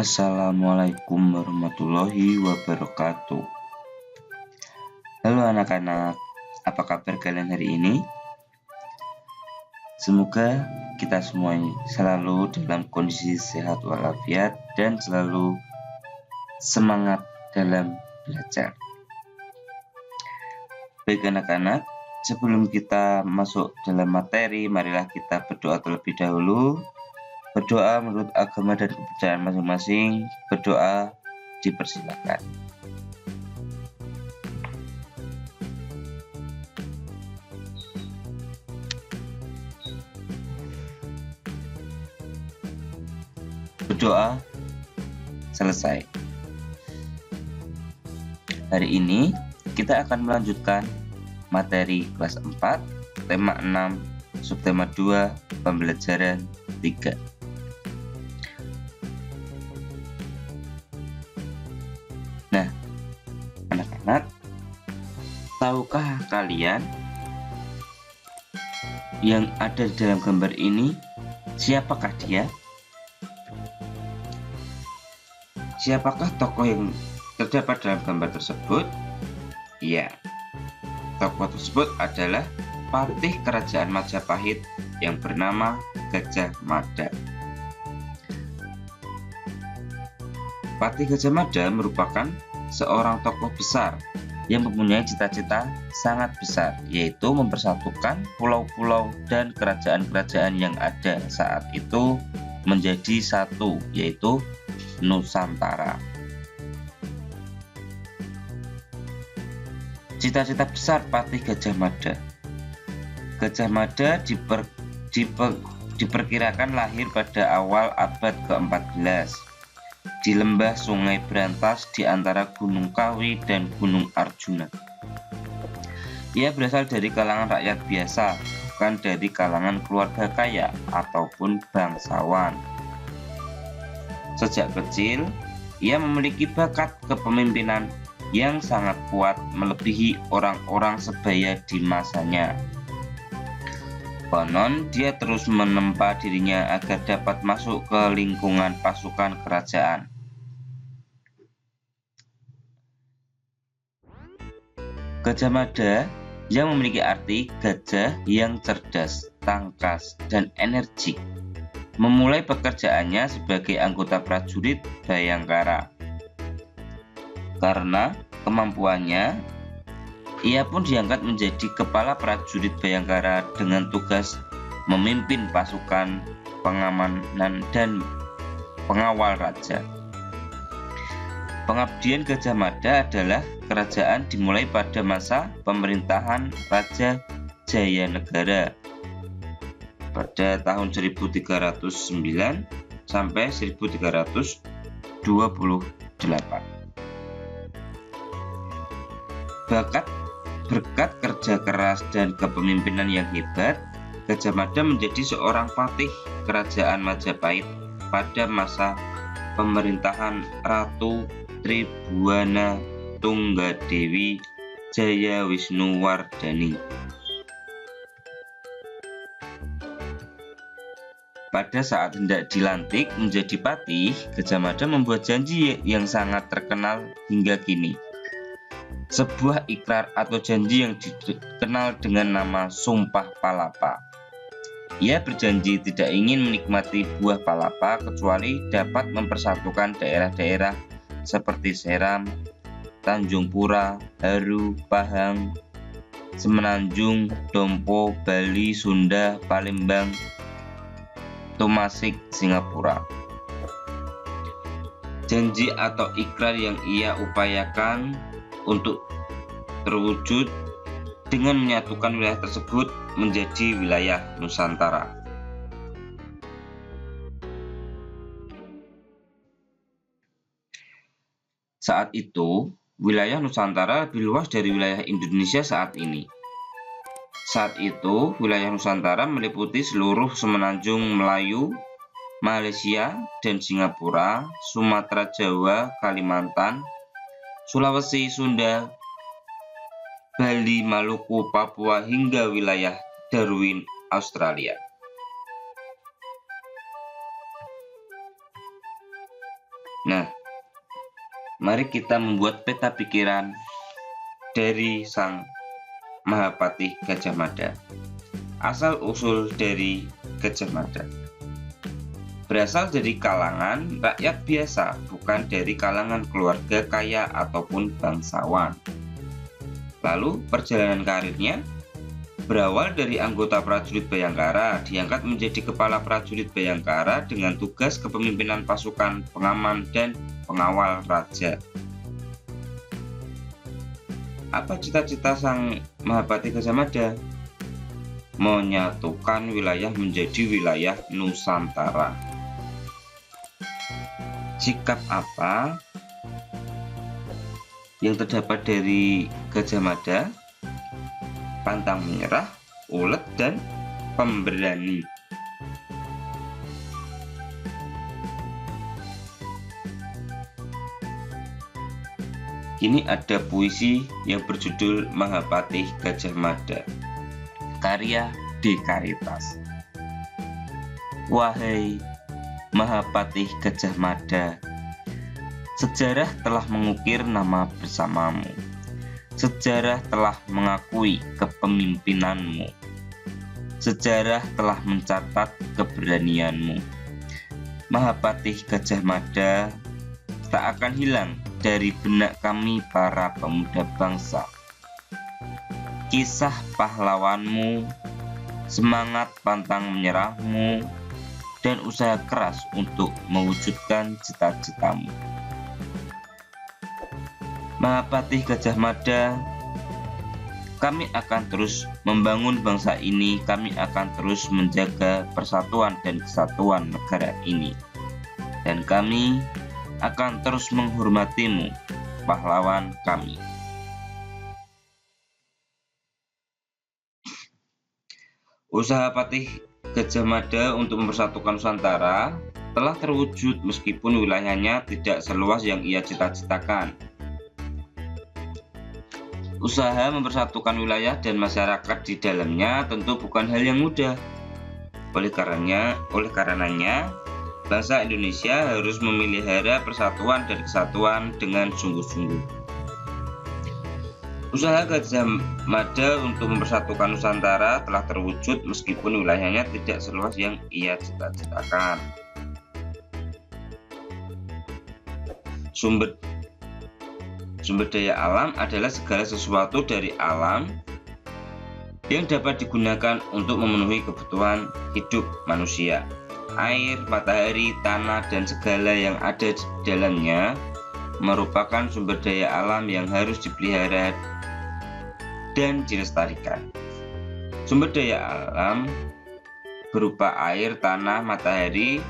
Assalamualaikum warahmatullahi wabarakatuh. Halo anak-anak, apa kabar kalian hari ini? Semoga kita semua selalu dalam kondisi sehat walafiat dan selalu semangat dalam belajar. Baik anak-anak, sebelum kita masuk dalam materi, marilah kita berdoa terlebih dahulu. Berdoa menurut agama dan kepercayaan masing-masing. Berdoa dipersilakan. Berdoa selesai. Hari ini kita akan melanjutkan materi kelas 4, tema 6, subtema 2, pembelajaran 3. Nah, anak-anak, tahukah kalian yang ada di dalam gambar ini siapakah dia? Siapakah tokoh yang terdapat dalam gambar tersebut? Ya, tokoh tersebut adalah patih kerajaan Majapahit yang bernama Gajah Mada. Patih Gajah Mada merupakan seorang tokoh besar yang mempunyai cita-cita sangat besar, yaitu mempersatukan pulau-pulau dan kerajaan-kerajaan yang ada saat itu menjadi satu, yaitu Nusantara. Cita-cita besar patih Gajah Mada. Gajah Mada diperkirakan lahir pada awal abad ke-14 di lembah Sungai Brantas di antara Gunung Kawi dan Gunung Arjuna. Ia berasal dari kalangan rakyat biasa, bukan dari kalangan keluarga kaya ataupun bangsawan. Sejak kecil, ia memiliki bakat kepemimpinan yang sangat kuat melebihi orang-orang sebaya di masanya. Konon dia terus menempa dirinya agar dapat masuk ke lingkungan pasukan kerajaan. Gajah Mada yang memiliki arti gajah yang cerdas, tangkas, dan energik, memulai pekerjaannya sebagai anggota prajurit Bayangkara. Karena kemampuannya, ia pun diangkat menjadi kepala prajurit Bayangkara dengan tugas memimpin pasukan pengamanan dan pengawal raja. Pengabdian Gajah Mada adalah kerajaan dimulai pada masa pemerintahan Raja Jayanegara pada tahun 1309 sampai 1328. Berkat kerja keras dan kepemimpinan yang hebat, Gajah Mada menjadi seorang patih kerajaan Majapahit pada masa pemerintahan Ratu Tribhuwana Tunggadewi Jayawisnuwardhani. Pada saat hendak dilantik menjadi patih, Gajah Mada membuat janji yang sangat terkenal hingga kini. Sebuah ikrar atau janji yang dikenal dengan nama Sumpah Palapa. Ia berjanji tidak ingin menikmati buah palapa kecuali dapat mempersatukan daerah-daerah seperti Seram, Tanjung Pura, Haru, Pahang, Semenanjung, Dompo, Bali, Sunda, Palembang, Tomasik, Singapura. Janji atau ikrar yang ia upayakan untuk terwujud dengan menyatukan wilayah tersebut menjadi wilayah Nusantara. Saat itu, wilayah Nusantara lebih luas dari wilayah Indonesia saat ini. Saat itu, wilayah Nusantara meliputi seluruh semenanjung Melayu, Malaysia dan Singapura, Sumatera, Jawa, Kalimantan, Sulawesi, Sunda, Bali, Maluku, Papua, hingga wilayah Darwin, Australia. Nah, mari kita membuat peta pikiran dari Sang Mahapatih Gajah Mada. Asal-usul dari Gajah Mada berasal dari kalangan rakyat biasa, bukan dari kalangan keluarga kaya ataupun bangsawan. Lalu perjalanan karirnya berawal dari anggota prajurit Bayangkara, diangkat menjadi kepala prajurit Bayangkara dengan tugas kepemimpinan pasukan pengaman dan pengawal raja. Apa cita-cita Sang Mahapatih Gajah Mada? Menyatukan wilayah menjadi wilayah Nusantara. Sikap apa yang terdapat dari Gajah Mada? Pantang menyerah, ulet, dan pemberani. Kini ada puisi yang berjudul Mahapatih Gajah Mada, karya D. Karitas. Wahai Mahapatih Gajah Mada, sejarah telah mengukir nama bersamamu. Sejarah telah mengakui kepemimpinanmu. Sejarah telah mencatat keberanianmu. Mahapatih Gajah Mada tak akan hilang dari benak kami para pemuda bangsa. Kisah pahlawanmu, semangat pantang menyerahmu, dan usaha keras untuk mewujudkan cita-citamu. Mahapatih Gajah Mada, kami akan terus membangun bangsa ini, kami akan terus menjaga persatuan dan kesatuan negara ini. Dan kami akan terus menghormatimu, pahlawan kami. Usaha Patih Gajah Mada untuk mempersatukan Nusantara telah terwujud meskipun wilayahnya tidak seluas yang ia cita-citakan. Usaha mempersatukan wilayah dan masyarakat di dalamnya tentu bukan hal yang mudah. Oleh karenanya, bangsa Indonesia harus memelihara persatuan dan kesatuan dengan sungguh-sungguh. Usaha Gajah Mada untuk mempersatukan Nusantara telah terwujud meskipun wilayahnya tidak seluas yang ia cita-citakan. Sumber daya alam adalah segala sesuatu dari alam yang dapat digunakan untuk memenuhi kebutuhan hidup manusia. Air, matahari, tanah, dan segala yang ada di dalamnya merupakan sumber daya alam yang harus dipelihara dan dilestarikan. Sumber daya alam berupa air, tanah, matahari,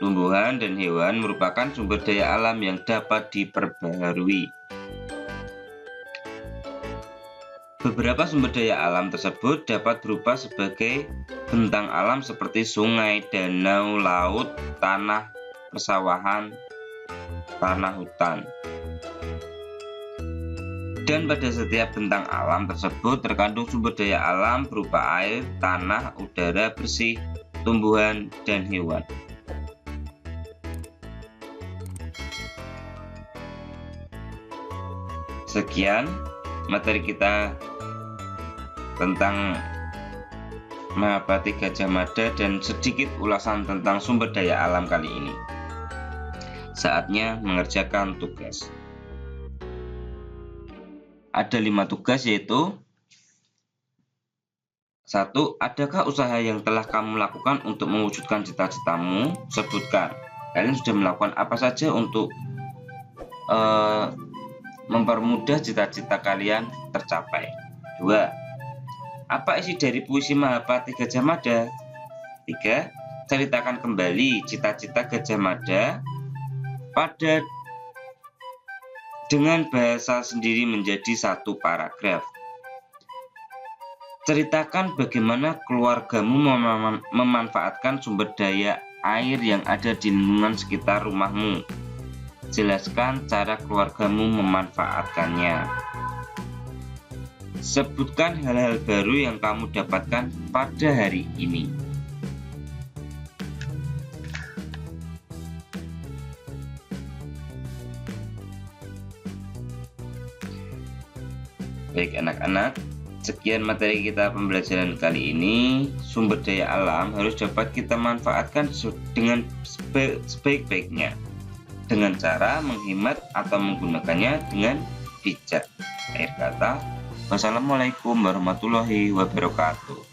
tumbuhan, dan hewan merupakan sumber daya alam yang dapat diperbaharui. Beberapa sumber daya alam tersebut dapat berupa sebagai bentang alam seperti sungai, danau, laut, tanah, persawahan, tanah hutan. Dan pada setiap bentang alam tersebut terkandung sumber daya alam berupa air, tanah, udara bersih, tumbuhan, dan hewan. Sekian materi kita tentang Mahapatih Gajah Mada dan sedikit ulasan tentang sumber daya alam kali ini. Saatnya mengerjakan tugas. Ada 5 tugas, yaitu 1. Adakah usaha yang telah kamu lakukan untuk mewujudkan cita-citamu? Sebutkan. Kalian sudah melakukan apa saja untuk mempermudah cita-cita kalian tercapai. 2. Apa isi dari puisi Mahapatih Gajah Mada? 3. Ceritakan kembali cita-cita Gajah Mada dengan bahasa sendiri menjadi 1 paragraf. Ceritakan bagaimana keluargamu memanfaatkan sumber daya air yang ada di lingkungan sekitar rumahmu. Jelaskan cara keluargamu memanfaatkannya. Sebutkan hal-hal baru yang kamu dapatkan pada hari ini. Baik anak-anak, sekian materi kita pembelajaran kali ini. Sumber daya alam harus dapat kita manfaatkan dengan sebaik-baiknya dengan cara menghemat atau menggunakannya dengan bijak. Akhir kata, wassalamualaikum warahmatullahi wabarakatuh.